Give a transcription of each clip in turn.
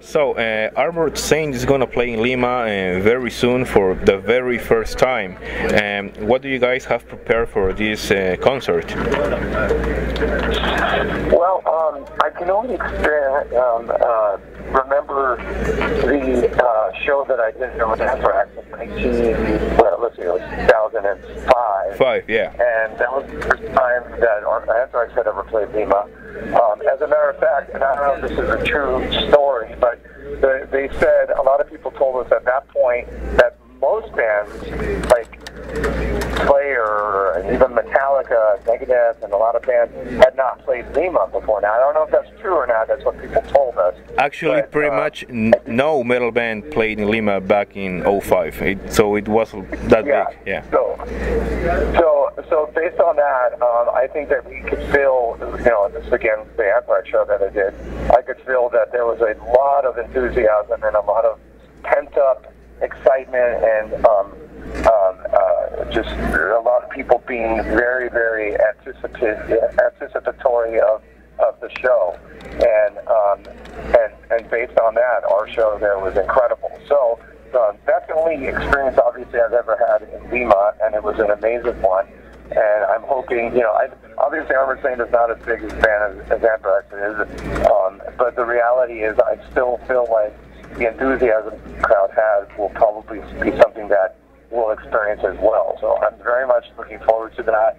So, Armored Saint is going to play in Lima very soon for the very first time. What do you guys have prepared for this concert? Well, I can only remember the show that I did with Anthrax in 2005. Yeah. And that was the first time that Anthrax had ever played Lima. As a matter of fact, and I don't know if this is a true story, but they said, a lot of people told us at that point that most bands, like Slayer and even Metallica, Megadeth, and a lot of bands had not played Lima before. Now, I don't know if that's true or not. That's what people told us. Actually, but, pretty much no metal band played in Lima back in 05. So it wasn't that big. Yeah. So based on that, I think that we could feel, this is again the Anthrax show that I did, I could feel that there was a lot of enthusiasm and a lot of pent-up excitement and just a lot of people being very, very anticipatory of the show. And based on that, our show there was incredible. So that's the only experience, obviously, I've ever had in Lima, and it was an amazing one. And I'm hoping, obviously Armored Saint is not as big a fan as Anthrax is, but the reality is I still feel like the enthusiasm the crowd has will probably be something that we'll experience as well. So I'm very much looking forward to that.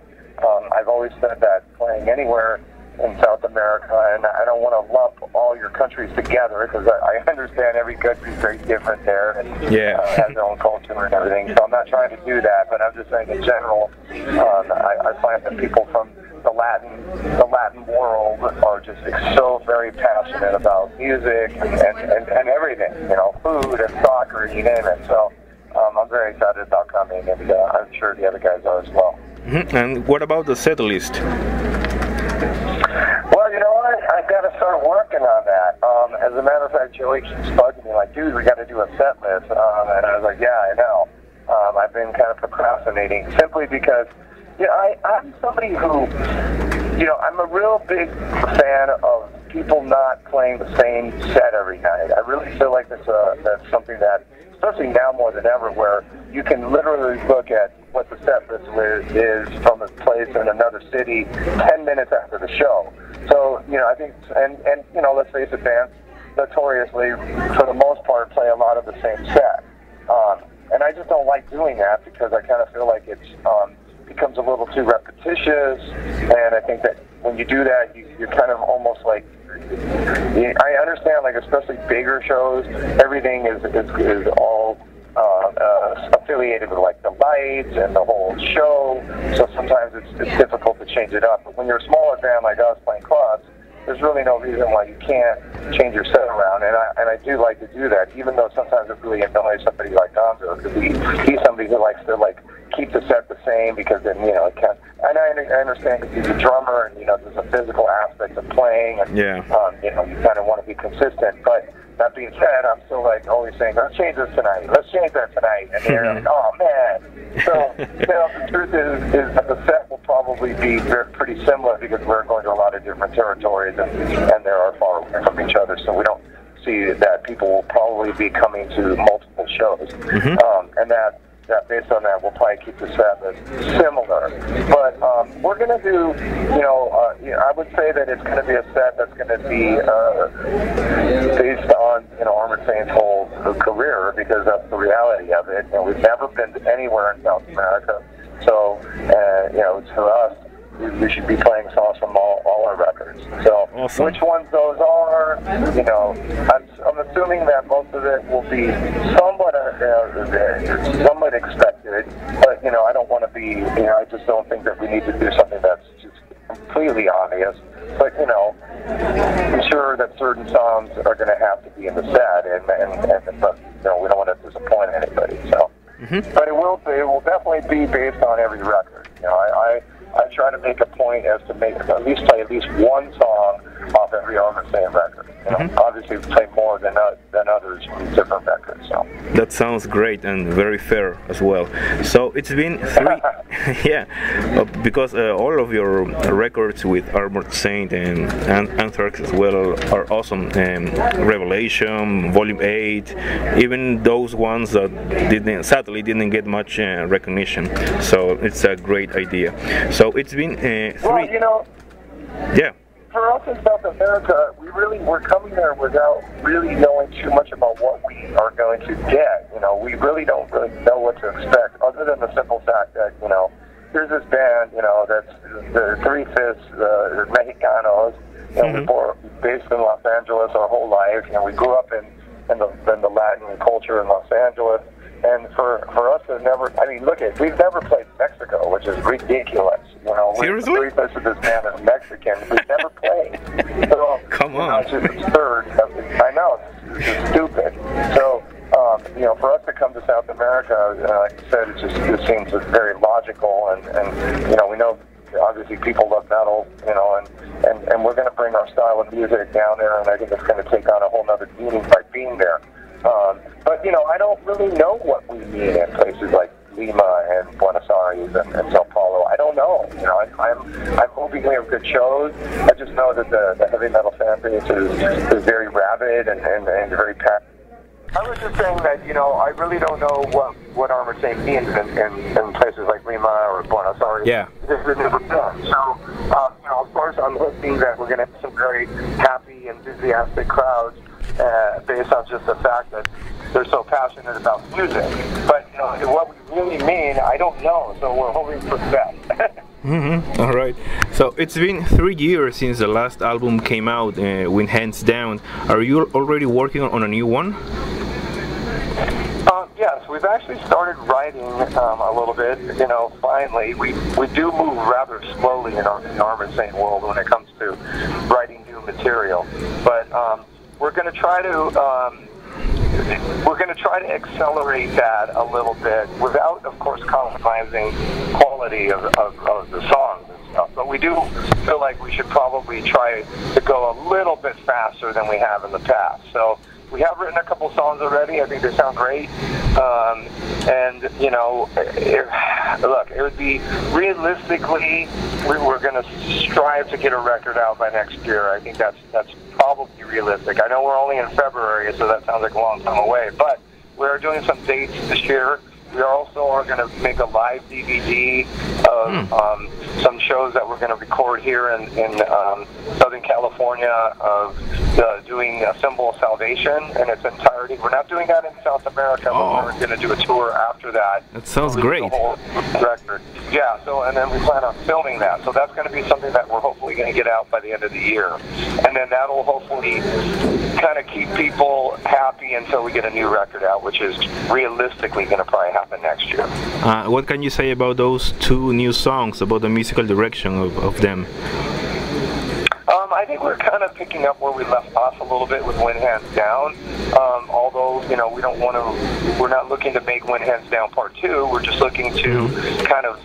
I've always said that playing anywhere in South America, and I don't want to lump all your countries together because I understand every country is very different there and has their own culture and everything. So I'm not trying to do that, but I'm just saying in general, I find that people from the Latin world are just so very passionate about music and everything, food and soccer, you name it. So I'm very excited about coming, and I'm sure the other guys are as well. Mm-hmm. And what about the set list? Well, you know what? I've got to start working on that. As a matter of fact, Joey keeps bugging me like, dude, we got to do a set list. And I was like, yeah, I know. I've been kind of procrastinating simply because, I'm somebody who, I'm a real big fan of people not playing the same set every night. I really feel like that's something that, especially now more than ever, where you can literally look at what the set list is from a place in another city 10 minutes after the show. So, I think, and let's face it, bands notoriously, for the most part, play a lot of the same set. And I just don't like doing that because I kind of feel like it's becomes a little too repetitious, and I think that when you do that, you're kind of almost like, I understand, like, especially bigger shows, everything is all affiliated with, like, the lights and the whole show, so sometimes it's difficult to change it up. But when you're a smaller band like us playing clubs, there's really no reason why you can't change your set around, and I do like to do that, even though sometimes it really annoys somebody like Gonzo, because he's somebody who likes to, like, keep the set the same, because then, it can't, and I understand because he's a drummer, and, there's a physical aspect of playing, and, you kind of want to be consistent, but that being said, I'm still, like, always saying, let's change this tonight, let's change that tonight, and they're like, oh, man. So, the truth is that the set will probably be pretty similar because we're going to a lot of different territories, and they are far away from each other, so we don't see that people will probably be coming to multiple shows, and that based on that, we'll probably keep the set similar. But we're going to do, I would say that it's going to be a set that's going to be based on, Armored Saint's whole career, because that's the reality of it. We've never been anywhere in South America. So, to us, we should be playing songs from all our records. So, awesome. Which ones those are, I'm assuming that most of it will be somewhat expected, but, I don't want to be, I just don't think that we need to do something that's just completely obvious. But, I'm sure that certain songs are going to have to be in the set, and we don't want to disappoint anybody. So, but it will definitely be based on every record. I try to make a point as to at least play at least one song off every Armored Saint record. Obviously we play more than others from different records. So that sounds great and very fair as well. So it's been 3, yeah, because all of your records with Armored Saint and Anthrax as well are awesome. Revelation, Volume 8, even those ones that sadly didn't get much recognition. So it's a great idea. So it's been 3. Well, yeah. For us in South America, we're coming there without really knowing too much about what we are going to get. We really don't know what to expect, other than the simple fact that here's this band, that's the 3/5 Mexicanos. We were based in Los Angeles our whole life. We grew up in the Latin culture in Los Angeles. And for us to never, we've never played Mexico, which is ridiculous. Seriously? We're most of this band is Mexican. We've never played. So, come on. It's just absurd. I know, it's just stupid. So, for us to come to South America, like I said, it seems very logical. And we know, obviously, people love metal, and we're going to bring our style of music down there, and I think it's going to take on a whole other meaning by being there. But I don't really know what we mean in places like Lima and Buenos Aires and Sao Paulo. I don't know. I'm hoping we have good shows. I just know that the heavy metal fan base is very rabid and very packed. I was just saying that I really don't know what Armored Saint means in places like Lima or Buenos Aires. Yeah. This has never been. So of course I'm hoping that we're going to have some very happy, enthusiastic crowds. Based on just the fact that they're so passionate about music. But what we really mean, I don't know, so we're hoping for the best. All right. So it's been 3 years since the last album came out, with Hands Down. Are you already working on a new one? Yes, we've actually started writing a little bit. Finally, we do move rather slowly in our Armored Saint world when it comes to writing new material. But we're going to try to accelerate that a little bit without, of course, compromising quality of the songs and stuff. But we do feel like we should probably try to go a little bit faster than we have in the past. So we have written a couple songs already. I think they sound great. It would be realistically, we're going to strive to get a record out by next year. I think that's probably realistic. I know we're only in February, so that sounds like a long time away, but we're doing some dates this year. We also are going to make a live DVD of some shows that we're going to record here in Southern California of doing a Symbol of Salvation in its entirety. We're not doing that in South America, but we're going to do a tour after that. That sounds great. The whole record. Yeah, and then we plan on filming that. So that's going to be something that we're hopefully going to get out by the end of the year. And then that'll hopefully kind of keep people happy until we get a new record out, which is realistically going to probably happen next year. What can you say about those 2 new songs, about the musical direction of them? I think we're kind of picking up where we left off a little bit with When Hands Down. Although, we're not looking to make When Hands Down Part 2. We're just looking to kind of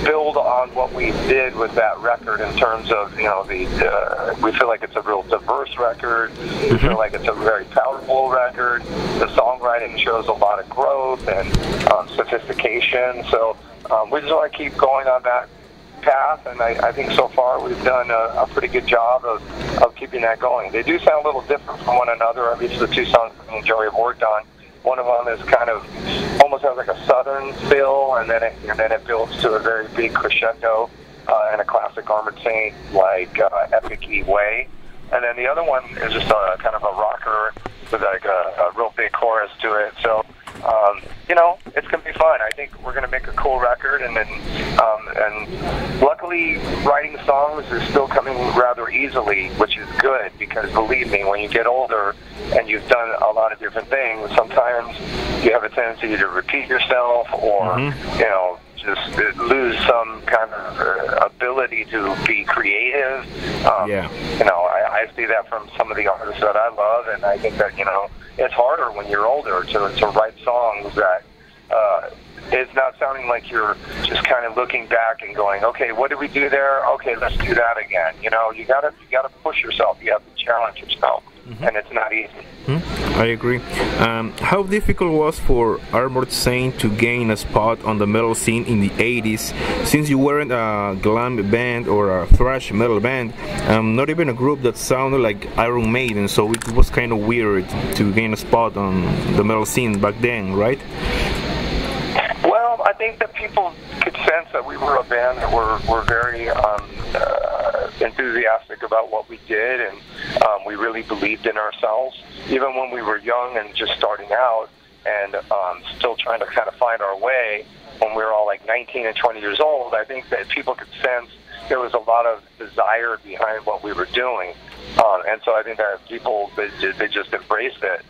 build on what we did with that record in terms of, we feel like it's a real diverse record. We feel like it's a very powerful record. The songwriting shows a lot of growth and sophistication. So we just want to keep going on that path, and I think so far we've done a pretty good job of keeping that going. They do sound a little different from one another. At least the 2 songs that me and Joey have worked on. One of them is kind of almost has like a southern feel, and then it builds to a very big crescendo in a classic Armored Saint like epic-y way. And then the other one is just a kind of a rocker with like a real big chorus to it. So it's gonna be fun. I think we're gonna make a cool record, and then and luckily writing songs is still coming rather easily, which is good, because believe me, when you get older and you've done a lot of different things, sometimes you have a tendency to repeat yourself, or just lose some kind of ability to be creative. I see that from some of the artists that I love, and I think that it's harder when you're older to write songs that it's not sounding like you're just kind of looking back and going, okay, what did we do there? Okay, let's do that again. You gotta push yourself. You have to challenge yourself. and it's not easy. I agree. How difficult was for Armored Saint to gain a spot on the metal scene in the 80s, since you weren't a glam band or a thrash metal band, not even a group that sounded like Iron Maiden, so it was kind of weird to gain a spot on the metal scene back then, right? Well, I think that people could sense that we were a band that were very enthusiastic about what we did, and we really believed in ourselves, even when we were young and just starting out, and still trying to kind of find our way. When we were all like 19 and 20 years old, I think that people could sense there was a lot of desire behind what we were doing. And so I think that people, they just embraced it.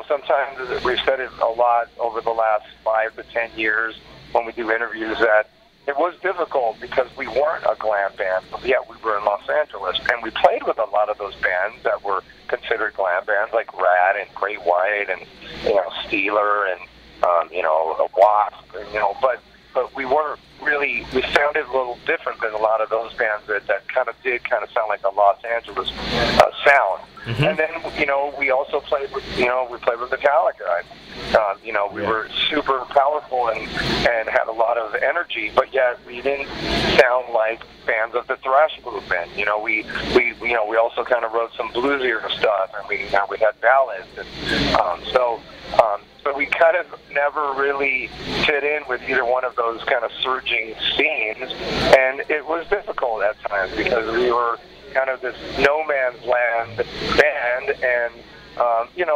Sometimes we've said it a lot over the last 5 to 10 years when we do interviews that it was difficult because we weren't a glam band, but yet we were in Los Angeles. And we played with a lot of those bands that were considered glam bands, like Rad and Great White and, Steeler and, Wasp, but we weren't really, we sounded a little different than a lot of those bands that kind of sound like a Los Angeles sound. Mm-hmm. And then, we also played with, we played with Metallica. We were super powerful and had a lot of energy, but yet we didn't sound like fans of the thrash movement. We also kind of wrote some bluesier stuff, and we had ballads, and so we kind of never really fit in with either one of those kind of surging scenes, and it was difficult at times because we were kind of this no man's land band, and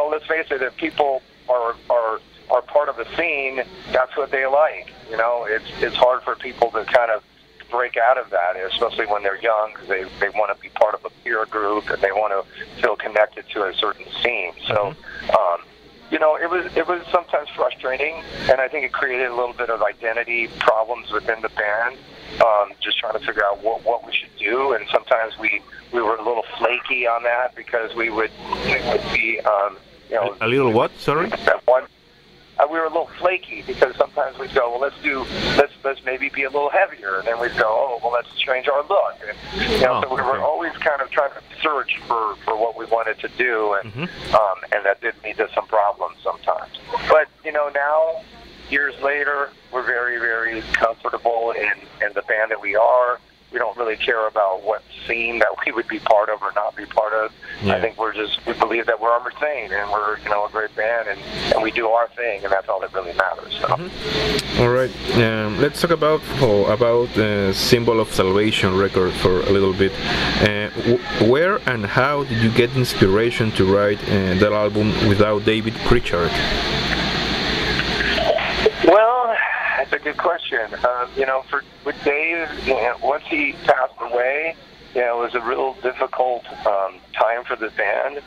let's face it, if people are part of the scene, that's what they like. It's hard for people to kind of break out of that, especially when they're young, because they want to be part of a peer group and they want to feel connected to a certain scene. So, it was sometimes frustrating, and I think it created a little bit of identity problems within the band. Just trying to figure out what we should do, and sometimes we were a little flaky on that because we would be a little what? Sorry. We were a little flaky because sometimes we'd go, well, let's maybe be a little heavier, and then we'd go, oh, well, let's change our look, and so we were always kind of trying to search for what we wanted to do, and and that did lead to some problems sometimes. But now, years later, we're very, very comfortable in the band that we are. We don't really care about what scene that we would be part of or not be part of. Yeah. I think we believe that we're Armored Saint, and we're a great band, and we do our thing, and that's all that really matters. So. All right, let's talk about Symbol of Salvation record for a little bit. Where and how did you get inspiration to write that album without David Pritchard? Well, that's a good question. With Dave, once he passed away, it was a real difficult time for the band.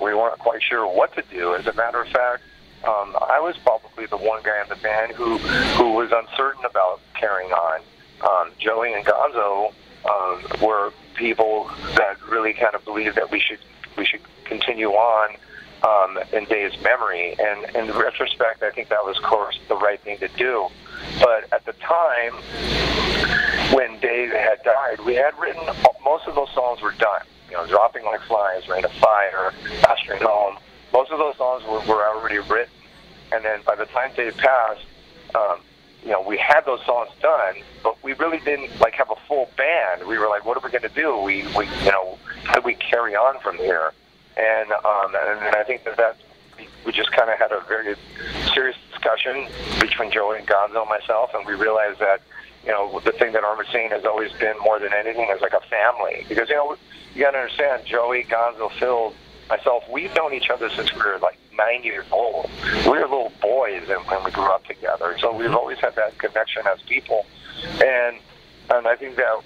We weren't quite sure what to do. As a matter of fact, I was probably the one guy in the band who was uncertain about carrying on. Joey and Gonzo were people that really kind of believed that we should continue on in Dave's memory, and in retrospect, I think that was, of course, the right thing to do. But at the time when Dave had died, we had written, most of those songs were done. Dropping Like Flies, Rain of Fire, Pastoring Home. Most of those songs were already written. And then by the time Dave passed, we had those songs done, but we really didn't have a full band. We were like, what are we going to do? How do we carry on from here? And I think that we just kind of had a very serious discussion between Joey and Gonzo and myself, and we realized that, the thing that Armored Saint has always been more than anything is like a family. Because, you got to understand, Joey, Gonzo, Phil, myself, we've known each other since we were 9 years old. We were little boys when we grew up together. So we've always had that connection as people. And I think that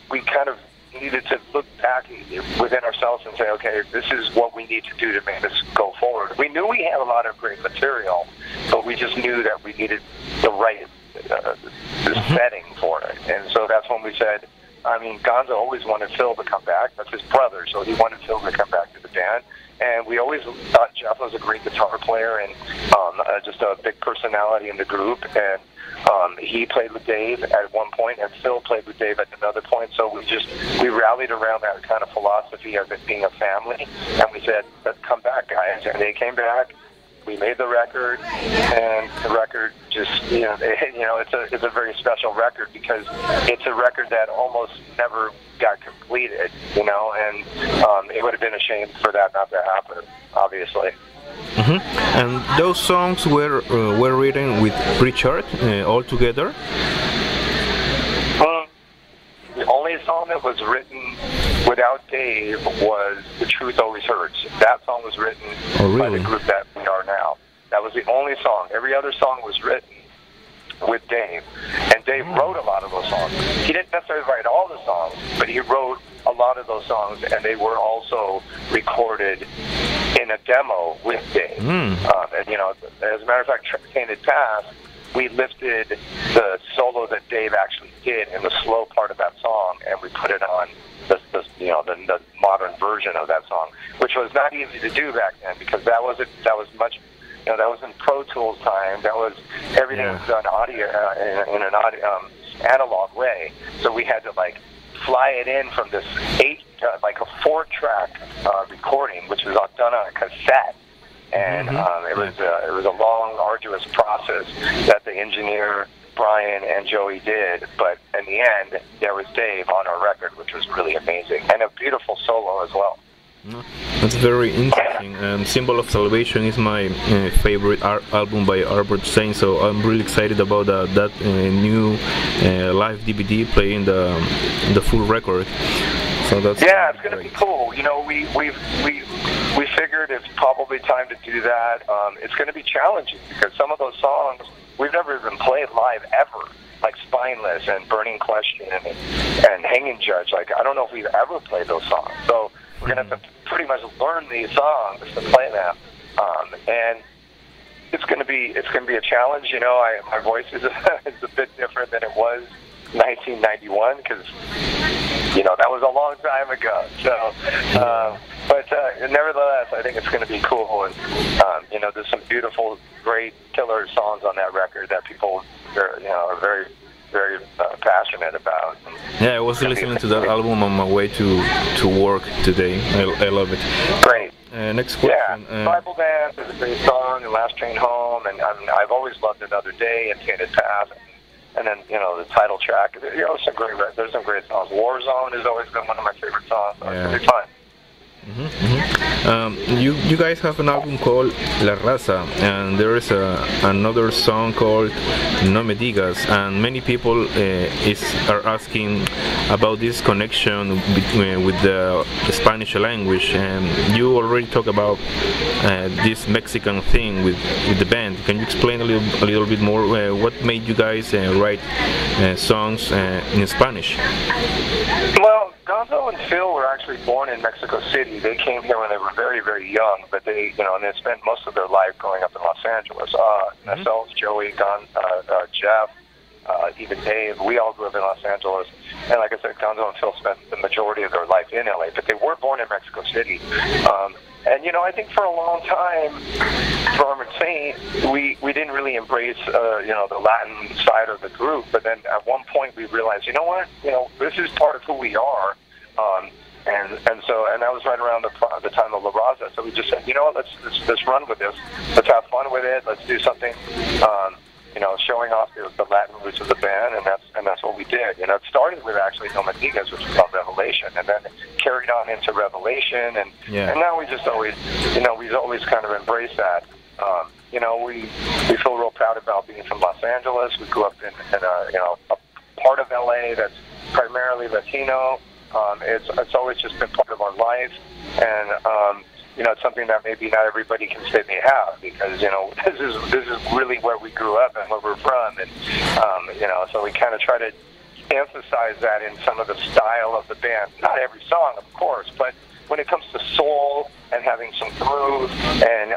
we kind of needed to look back within ourselves and say, okay, this is what we need to do to make this go forward. We knew we had a lot of great material, but we just knew that we needed the right setting for it. And so that's when we said, Gonzo always wanted Phil to come back. That's his brother, so he wanted Phil to come back to the band. and we always thought Jeff was a great guitar player and just a big personality in the group. And he played with Dave at one point, and Phil played with Dave at another point. So we rallied around that kind of philosophy of it being a family, and we said, let's come back, guys. And they came back. We made the record, and the record just, it's a very special record because it's a record that almost never got completed, and it would have been a shame for that not to happen, obviously. Mm-hmm. And those songs were written with Richard all together? The only song that was written without Dave was The Truth Always Hurts. That song was written by the group that we are now. That was the only song. Every other song was written with Dave. And Dave wrote a lot of those songs. He didn't necessarily write all the songs, but he wrote a lot of those songs, and they were also recorded in a demo with Dave. And, as a matter of fact, Tainted Past, we lifted the solo that Dave actually did in the slow part of that song, and we put it on the modern version of that song, which was not easy to do back then because that was much, that was in Pro Tools time. That was everything was done audio in an analog way. So we had to fly it in from this a 4-track recording, which was done on a cassette. And it was a long, arduous process that the engineer Brian and Joey did, but in the end, there was Dave on our record, which was really amazing, and a beautiful solo as well. That's very interesting. Symbol of Salvation is my favorite album by Albert Saint, so I'm really excited about that new live DVD playing the full record. So that's it's going to be cool. We figured it's probably time to do that. It's going to be challenging because some of those songs we've never even played live ever, like Spineless and Burning Question and Hanging Judge. I don't know if we've ever played those songs. So we're going to have to pretty much learn these songs to play them. And it's going to be a challenge. My voice is a bit different than it was 1991 because that was a long time ago. So, but nevertheless, I think it's going to be cool. And there's some beautiful, great, killer songs on that record that people are very, very passionate about. Yeah, I was listening to that album on my way to work today. I love it. Great. Next question. Yeah, Bible Dance is a great song, and Last Train Home, and I've always loved Another Day and Tainted Path. And then, the title track, there's some great songs. Warzone has always been one of my favorite songs. So it's really fun. You guys have an album called La Raza, and there is another song called No Me Digas, and many people are asking about this connection with the Spanish language. And you already talked about this Mexican thing with the band. Can you explain a little bit more what made you guys write songs in Spanish? Well, Gonzo and Phil were actually born in Mexico City. They came here when they were very, very young, but they spent most of their life growing up in Los Angeles. Myself, Joey, Jeff, even Dave, we all grew up in Los Angeles. And like I said, Gonzo and Phil spent the majority of their life in LA, but they were born in Mexico City. And I think for a long time, for Armored Saint, we didn't really embrace the Latin side of the group. But then at one point we realized, this is part of who we are. And that was right around the time of La Raza. So we just said, let's run with this. Let's have fun with it. Let's do something, showing off the Latin roots of the band, and that's what we did. It started with actually No Me Digas, which was called Revelation, and then carried on into Revelation, and now we just always, we've always kind of embraced that. We feel real proud about being from Los Angeles. We grew up in a part of LA that's primarily Latino. It's always just been part of our life, and it's something that maybe not everybody can say they have, because this is really where we grew up and where we're from, and so we kind of try to emphasize that in some of the style of the band. Not every song, of course, but when it comes to soul and having some groove and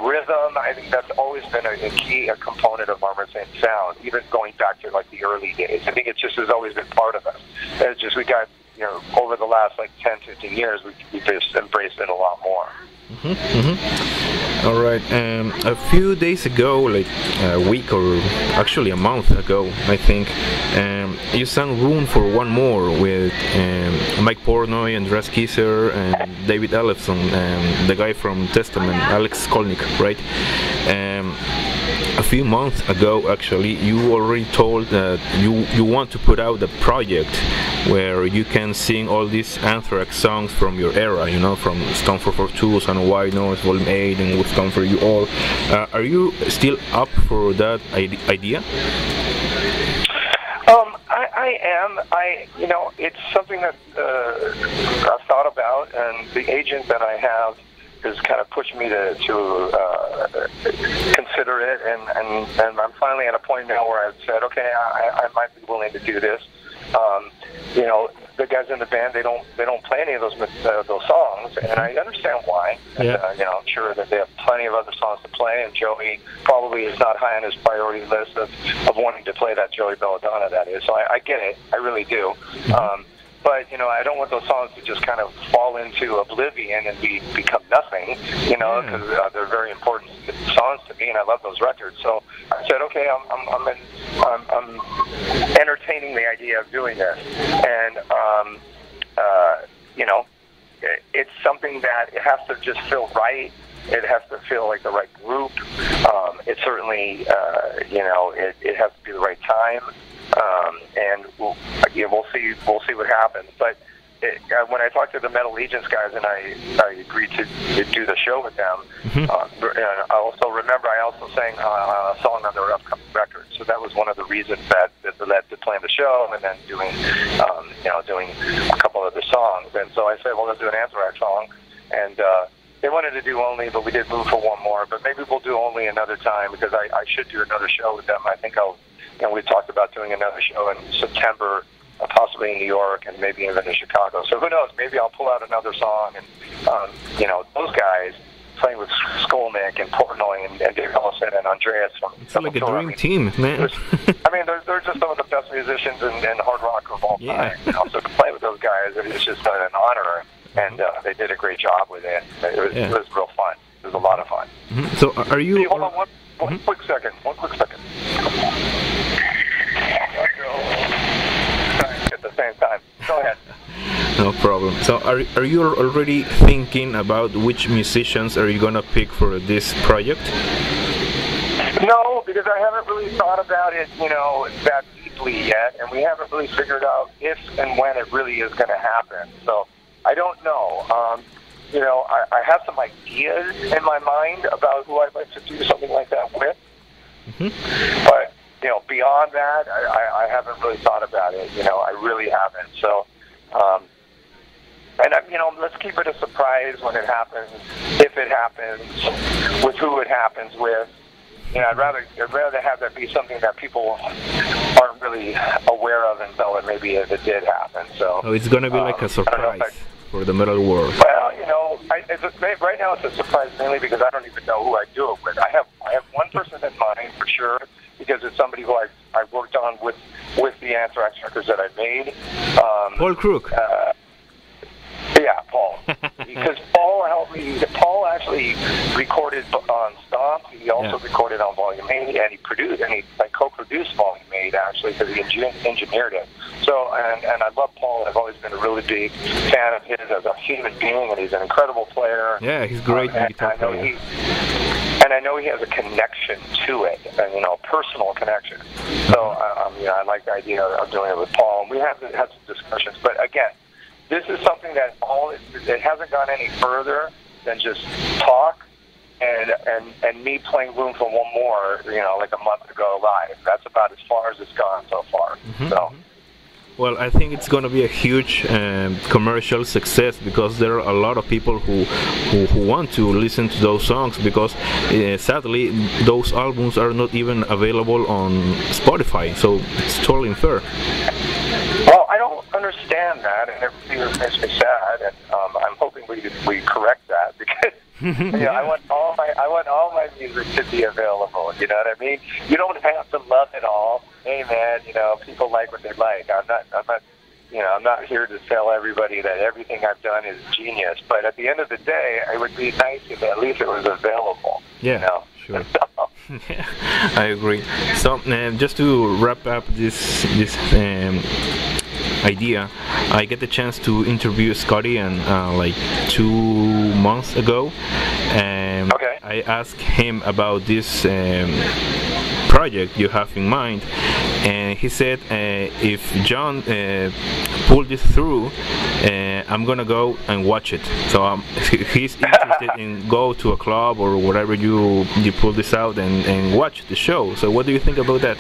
rhythm, I think that's always been a key component of Armored Saint sound, even going back to the early days. I think it just has always been part of us. It's just we got over the last 10, 15 years, we've just embraced it a lot more. All right. A few days ago, like a week or actually a month ago, I think, you sang "Room for One More" with Mike Portnoy, Andreas Kisser, and David Ellefson, the guy from Testament, Alex Skolnick, right? A few months ago, actually, you already told that you want to put out a project where you can sing all these Anthrax songs from your era, from Stone for Tools and White Noise Volume 8 and With Come For You All. Are you still up for that idea? I am. It's something that I've thought about, and the agent that I have has kind of pushed me to consider it, and I'm finally at a point now where I've said, okay, I might be willing to do this. The guys in the band, they don't play any of those songs, and I understand why. Yeah. And, I'm sure that they have plenty of other songs to play, and Joey probably is not high on his priority list of wanting to play that Joey Belladonna, that is. So I get it. I really do. But, I don't want those songs to just kind of fall into oblivion and become nothing, because they're very important songs to me, and I love those records. So I said, okay, I'm entertaining the idea of doing this. And, it's something that it has to just feel right. It has to feel like the right group. It certainly, it has to be the right time. And we'll see what happens. But when I talked to the Metal Legions guys and I agreed to do the show with them, and I also sang a song on their upcoming record. So that was one of the reasons that led to playing the show and then doing a couple other songs. And so I said, well, let's do an Anthrax song. And they wanted to do only, but we did move for one more. But maybe we'll do only another time, because I should do another show with them. I think we talked about doing another show in September, possibly in New York, and maybe even in Chicago. So who knows? Maybe I'll pull out another song. And those guys playing with Skolnick and Portnoy and Dave Ellison and Andreas from. It's like a dream team, man. They're just some of the best musicians in hard rock of all time. So to play with those guys, it's just an honor. And they did a great job with it. It was real fun. It was a lot of fun. So are you? Hey, hold on one quick second. At the same time. Go ahead. No problem. So are you already thinking about which musicians are you gonna pick for this project? No, because I haven't really thought about it, that deeply yet, and we haven't really figured out if and when it really is going to happen. So I don't know. I have some ideas in my mind about who I'd like to do something like that with. But, beyond that, I haven't really thought about it. I really haven't. So, let's keep it a surprise when it happens, if it happens, with who it happens with. I'd rather have that be something that people aren't really aware of until maybe if it did happen. So it's going to be like a surprise for the metal world. Well, right now it's a surprise mainly because I don't even know who I do it with. I have one person in mind for sure, because it's somebody who I worked on with the Anthrax records that I made. Paul Crook. Yeah, Paul. Because Paul helped me. Paul actually recorded on Stomp. He also recorded on Volume 8, and he produced, and he co-produced Volume 8 actually, because he engineered it. So, and I love Paul. I've always been a really big fan of his as a human being, and he's an incredible player. Yeah, he's great guitar player. And I know he has a connection to it, personal connection. So, I like the idea of doing it with Paul. And we have had some discussions, but again, this is something that it hasn't gone any further than just talk and me playing Room for One More, like a month ago live. That's about as far as it's gone so far. So. Well, I think it's going to be a huge commercial success, because there are a lot of people who want to listen to those songs, because sadly those albums are not even available on Spotify, so it's totally unfair. Well, I don't understand that, and it really makes me sad, and I'm hoping we correct that, because I want all my music to be available. You know what I mean? You don't have to love it all. Hey man, people like what they like. I'm not I'm not here to tell everybody that everything I've done is genius. But at the end of the day, it would be nice if at least it was available. Yeah, sure. Yeah, I agree. So just to wrap up this idea, I get the chance to interview Scotty and like 2 months ago, and okay. I asked him about this project you have in mind, and he said if John pulled this through, I'm gonna go and watch it. So he's interested in go to a club or whatever you pull this out and watch the show. So what do you think about that?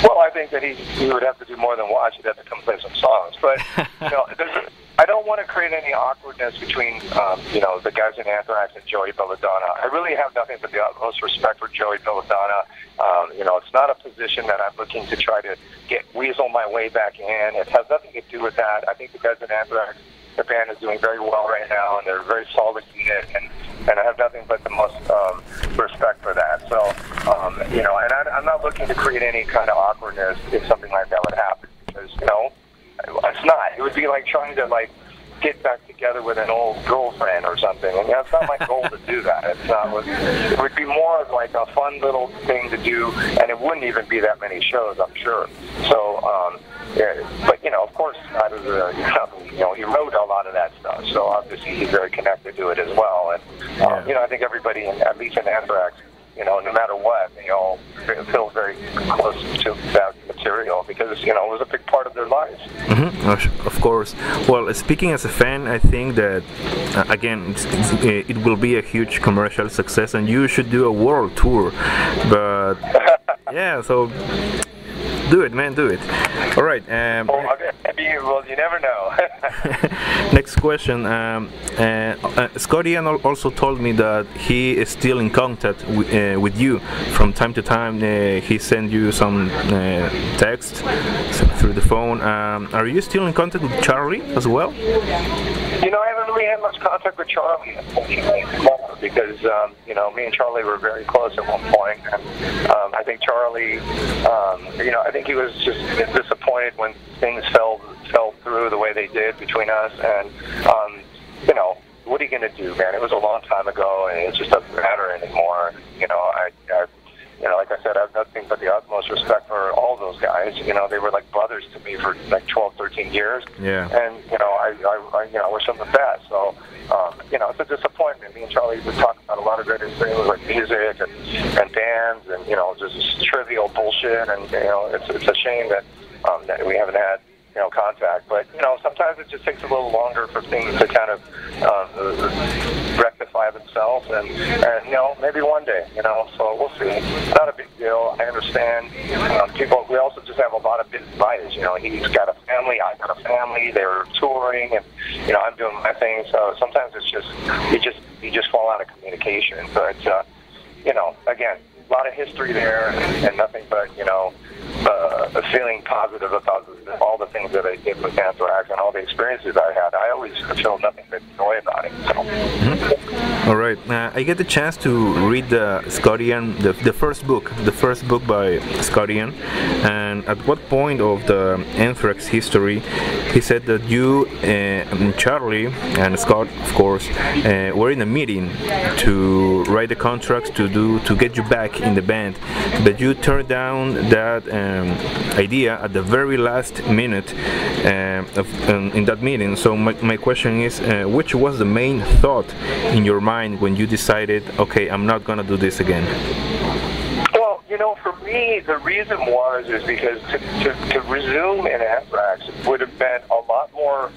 Well, I think that he would have to do more than watch. He'd have to come play some songs. But I don't want to create any awkwardness between the guys in Anthrax and Joey Belladonna. I really have nothing but the utmost respect for Joey Belladonna. It's not a position that I'm looking to try to weasel my way back in. It has nothing to do with that. I think the guys in Anthrax, the band is doing very well right now, and they're a very solid unit, and I have nothing but the most respect for that. So, and I'm not looking to create any kind of awkwardness if something like that would happen, because, it's not. It would be like trying to, get back together with an old girlfriend or something. And it's not my goal to do that. It would be more of like a fun little thing to do, and it wouldn't even be that many shows, I'm sure. So, but of course, out of he wrote a lot of that stuff. So obviously, he's very connected to it as well. And I think everybody, at least in Anthrax, no matter what, feel very close to that material because, it was a big part of their lives. Mm-hmm. Of course. Well, speaking as a fan, I think that, again, it will be a huge commercial success and you should do a world tour. But, yeah, so do it, man, do it. All right. Well, you never know. Next question. Scotty also told me that he is still in contact with you from time to time. He sends you some text through the phone. Are you still in contact with Charlie as well? I haven't really had much contact with Charlie, unfortunately, because, me and Charlie were very close at one point. And I think Charlie, I think he was just disappointed when things fell through the way they did between us. And, what are you going to do, man? It was a long time ago, and it just doesn't matter anymore. Like I said, I have nothing but the utmost respect for all those guys. They were like brothers to me for like 12, 13 years. Yeah. And, I wish them the best. So, it's a disappointment. Me and Charlie would talk about a lot of great things like music and bands and, just trivial bullshit. And, it's a shame that we haven't had, contact. But, sometimes it just takes a little longer for things to kind of rectify themselves. And maybe one day, so we'll see. It's not a big deal. I understand. We also just have a lot of busy lives. He's got a family, I got a family. They're touring, and, I'm doing my thing. So sometimes it's just, you just fall out of communication. But, again, a lot of history there and nothing but, feeling positive about all the things that I did with Anthrax and all the experiences I had. I always feel nothing but joy about it. So. Mm-hmm. All right. I get the chance to read the Scottian, the first book by Scottian, and at what point of the Anthrax history, he said that you and Charlie and Scott, of course, were in a meeting to write the contracts to get you back in the band, but you turned down that idea at the very last minute in that meeting. So my question is, which was the main thought in your mind when you decided, okay, I'm not gonna do this again? Well, for me, the reason is because to resume in Anthrax would have been a lot more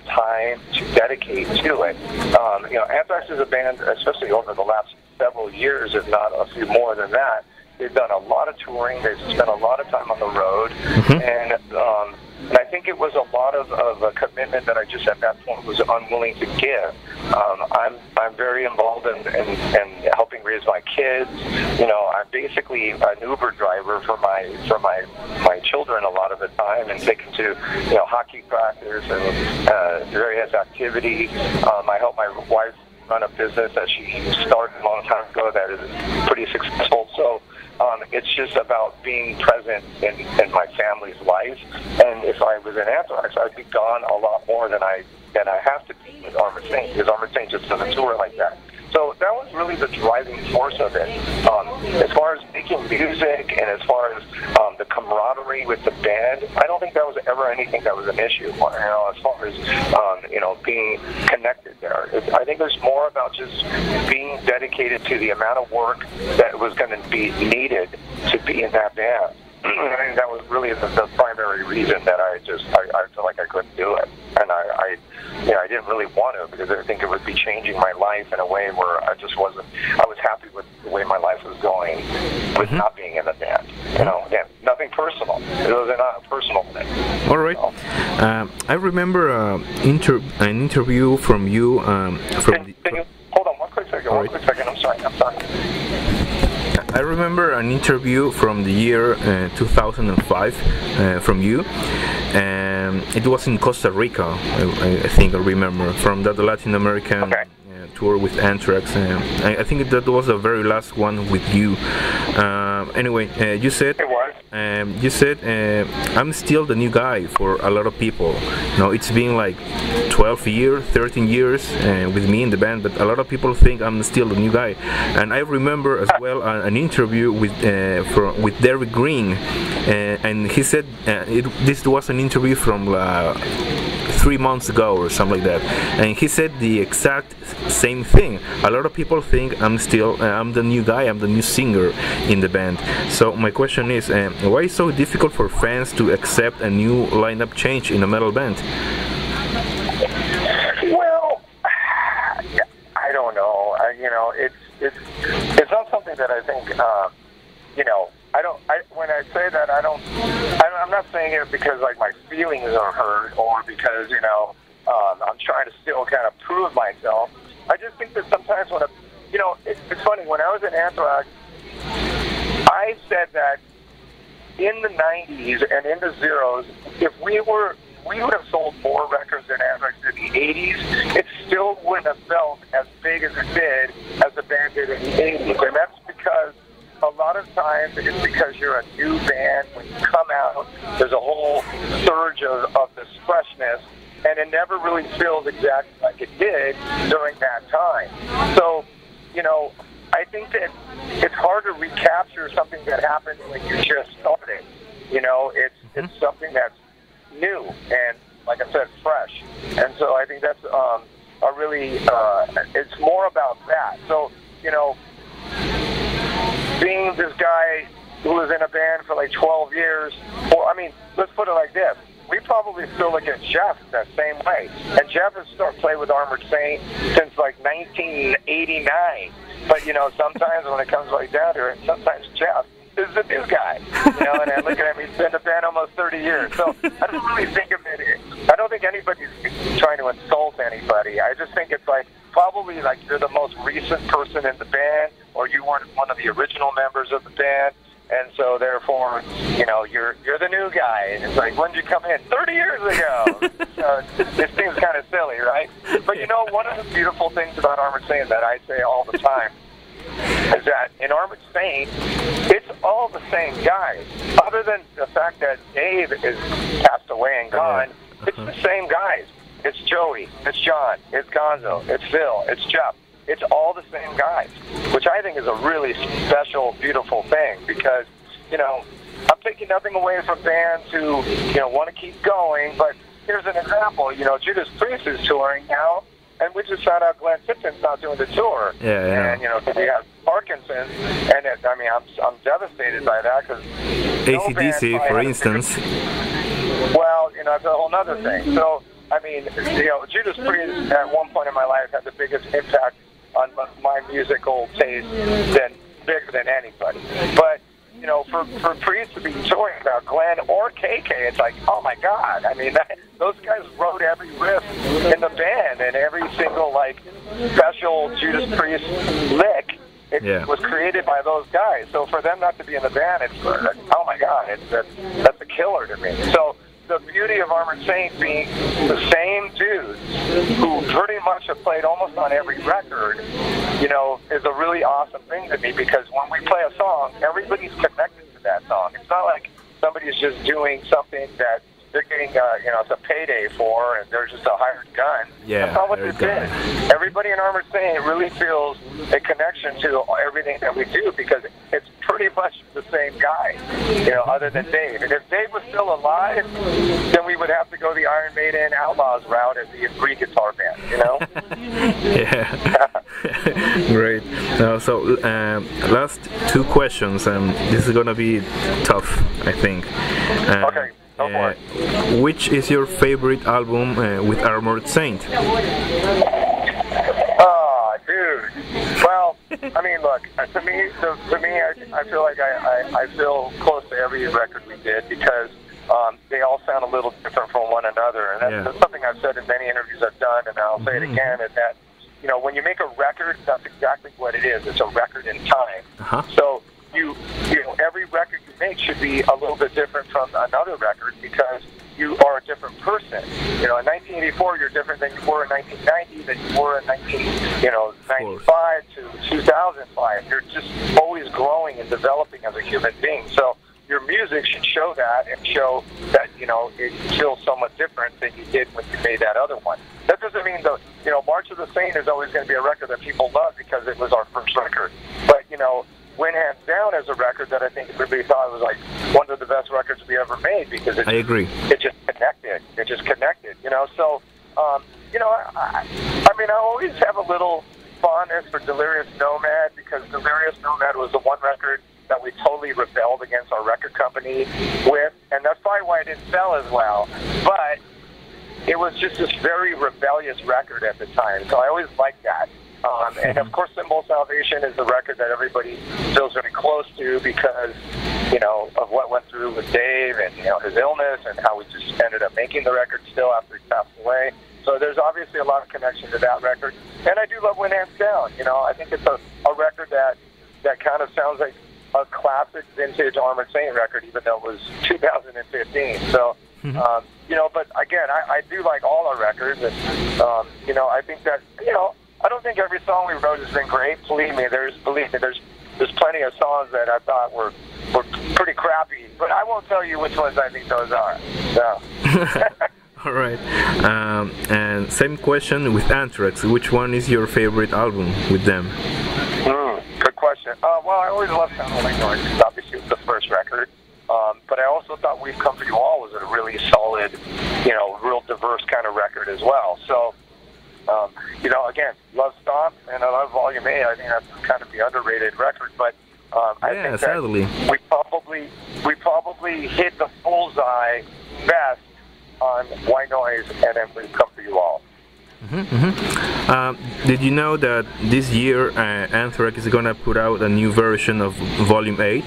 time to dedicate to it. Anthrax is a band, especially over the last several years, if not a few more than that. They've done a lot of touring. They've spent a lot of time on the road, and I think it was a lot of a commitment that I just at that point was unwilling to give. I'm very involved in helping raise my kids. I'm basically an Uber driver for my children a lot of the time, and take them to hockey practice and various activities. I help my wife run a business that she started a long time ago that is pretty successful. So It's just about being present in my family's life. And if I was in Anthrax, I'd be gone a lot more than I have to be with Armored Saint, because Armored Saint just doesn't tour like that. So that was really the driving force of it. As far as making music and as far as the camaraderie with the band, I don't think that was ever anything that was an issue. As far as being connected there, I think there's more about just being dedicated to the amount of work that was going to be needed to be in that band. I think that was really the primary reason that I felt like I couldn't do it, and I didn't really want to, because I think it would be changing my life in a way where I was happy with the way my life was going with not being in the band. Again, nothing personal. It was not a personal thing. All right. I remember an interview from you. Can you hold on one quick second? All one quick second. I'm sorry. I remember an interview from the year 2005 from you. It was in Costa Rica, I think I remember, from that Latin American tour with Anthrax. I think that was the very last one with you. Anyway, you said it was. I'm still the new guy for a lot of people. It's been like 12 years, 13 years with me in the band, but a lot of people think I'm still the new guy. And I remember as well an interview with Derek Green, and he said this was an interview from 3 months ago or something like that, and he said the exact same thing. A lot of people think I'm the new guy, I'm the new singer in the band. So my question is, why is it so difficult for fans to accept a new lineup change in a metal band? Well, I don't know. It's not something that I think. When I say that, I'm not saying it because like my feelings are hurt or because I'm trying to still kind of prove myself. I just think that sometimes it's funny. When I was in Anthrax, I said that in the 90s and in the zeros, if we would have sold more records than Anthrax in the 80s, it still wouldn't have felt as big as it did as the band did in the 80s. And that's because a lot of times it's because you're a new band. When you come out, there's a whole surge of this freshness, and it never really feels exactly like it did during that time. So, I think that it's hard to recapture something that happened when you just started. It's something that's new and, like I said, fresh. And so I think that's it's more about that. So, being this guy who was in a band for like 12 years, let's put it like this. We probably still look at Jeff that same way. And Jeff has started playing with Armored Saint since like 1989. But, sometimes when it comes right down to it, sometimes Jeff is the new guy. And I look at him, he's been in the band almost 30 years. So I don't really think of it. I don't think anybody's trying to insult anybody. I just think it's like probably like you're the most recent person in the band, or you weren't one of the original members of the band. And so, therefore, you're the new guy. And it's like, when did you come in? 30 years ago. This seems kind of silly, right? But, one of the beautiful things about Armored Saint that I say all the time is that in Armored Saint, it's all the same guys. Other than the fact that Dave is passed away and gone, it's the same guys. It's Joey, it's John, it's Gonzo, it's Phil, it's Jeff. It's all the same guys, which I think is a really special, beautiful thing because, I'm taking nothing away from bands who, want to keep going. But here's an example. Judas Priest is touring now, and we just found out Glenn Tipton's not doing the tour. Yeah. And, because he has Parkinson's, and I'm devastated by that because AC/DC, for instance. Well, that's a whole other thing. So, Judas Priest at one point in my life had the biggest impact on my musical taste bigger than anybody. But, for Priest to be touring about Glenn or KK, it's like, oh my God. Those guys wrote every riff in the band and every single, special Judas Priest lick. It was created by those guys. So for them not to be in the band, it's, oh my God, that's a killer to me. So the beauty of Armored Saint being the same same dudes who pretty much have played almost on every record, is a really awesome thing to me, because when we play a song, everybody's connected to that song. It's not like somebody's just doing something that they're getting, it's a payday for, and they're just a hired gun. Yeah, that's not what this is. Everybody in Armored Saint really feels a connection to everything that we do, because it's pretty much the same guy, other than Dave. And if Dave was still alive, then we would have to go the Iron Maiden Outlaws route as the three guitar band, Yeah. Great. So, last two questions, and this is gonna be tough, I think. Okay. Go for it. Which is your favorite album with Armored Saint? Oh, dude. Well, I mean, look, to me, I feel like I feel close to every record we did, because they all sound a little different from one another, and that's something I've said in many interviews I've done, and I'll say it again, is that when you make a record, that's exactly what it is. It's a record in time. So every record you make should be a little bit different from another record, because you are a different person. In 1984, you're different than you were in 1990, than you were in 1995 to 2005. You're just always growing and developing as a human being. So your music should show that, and show that, it feels somewhat different than you did when you made that other one. That doesn't mean March of the Saint is always going to be a record that people love because it was our first record. But, Win Hands Down as a record that I think everybody thought was like one of the best records we ever made, because I agree. It just connected. So, I always have a little fondness for Delirious Nomad, because Delirious Nomad was the one record that we totally rebelled against our record company with, and that's probably why it didn't sell as well. But it was just this very rebellious record at the time, so I always liked that. And of course, Symbol of Salvation is the record that everybody feels very close to, because, of what went through with Dave, and, his illness, and how we just ended up making the record still after he passed away. So there's obviously a lot of connection to that record. And I do love Win Hands Down. I think it's a record that kind of sounds like a classic vintage Armored Saint record, even though it was 2015. So, but again, I do like all our records, and, I think that, I don't think every song we wrote has been great. Believe me, there's plenty of songs that I thought were pretty crappy, but I won't tell you which ones I think those are. So. All right. And same question with Anthrax. Which one is your favorite album with them? Good question. Well, I always loved Sound Like Noise, because obviously it was the first record. But I also thought We've Come For You All was a really solid, real diverse kind of record as well. So, again, love Stomp, and I love Volume 8. I think that's kind of the underrated record, but I think sadly, we probably hit the bullseye best on White Noise, and then We've Come For You All. Did you know that this year Anthrax is gonna put out a new version of Volume 8?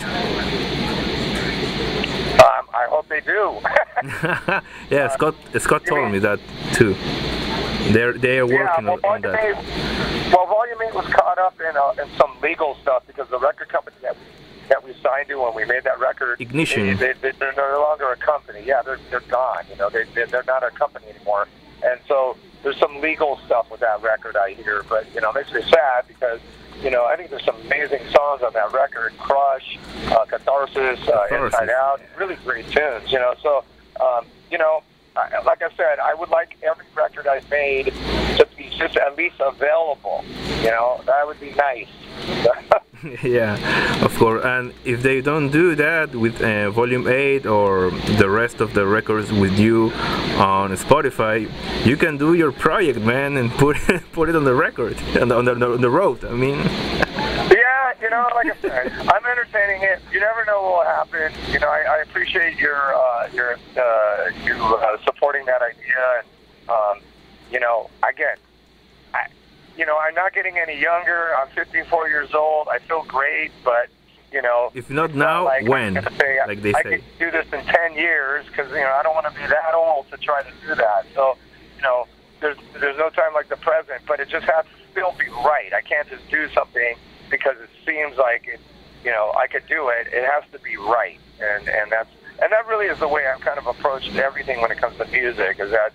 I hope they do. Yeah, Scott told me that too. They are working on that. Volume 8 was caught up in some legal stuff, because the record company that we signed to when we made that record, Ignition, they're no longer a company. Yeah, they're gone. They're not a company anymore. And so there's some legal stuff with that record, I hear. But it makes me sad, because I think there's some amazing songs on that record. Crush, Catharsis, Inside Out, really great tunes. So like I said, I would like every record I've made to be just at least available. That would be nice. Yeah, of course. And if they don't do that with Volume 8 or the rest of the records with you on Spotify, you can do your project, man, and put it on the record, on the road. I mean. Yeah, like I said, I'm entertaining it. You never know what will happen. I appreciate you supporting that idea. And again, I'm not getting any younger. I'm 54 years old. I feel great, but if not now, like when? Say, like they I say. could do this in 10 years, because I don't want to be that old to try to do that. So there's no time like the present, but it just has to still be right. I can't just do something because it seems like I could do it. It has to be right, and that really is the way I've kind of approached everything when it comes to music. Is that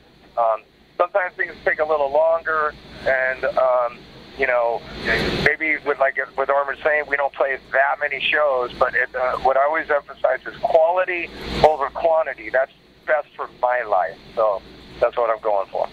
sometimes things take a little longer, and you know, maybe with Armored Saint, we don't play that many shows, but what I always emphasize is quality over quantity. That's best for my life, so that's what I'm going for.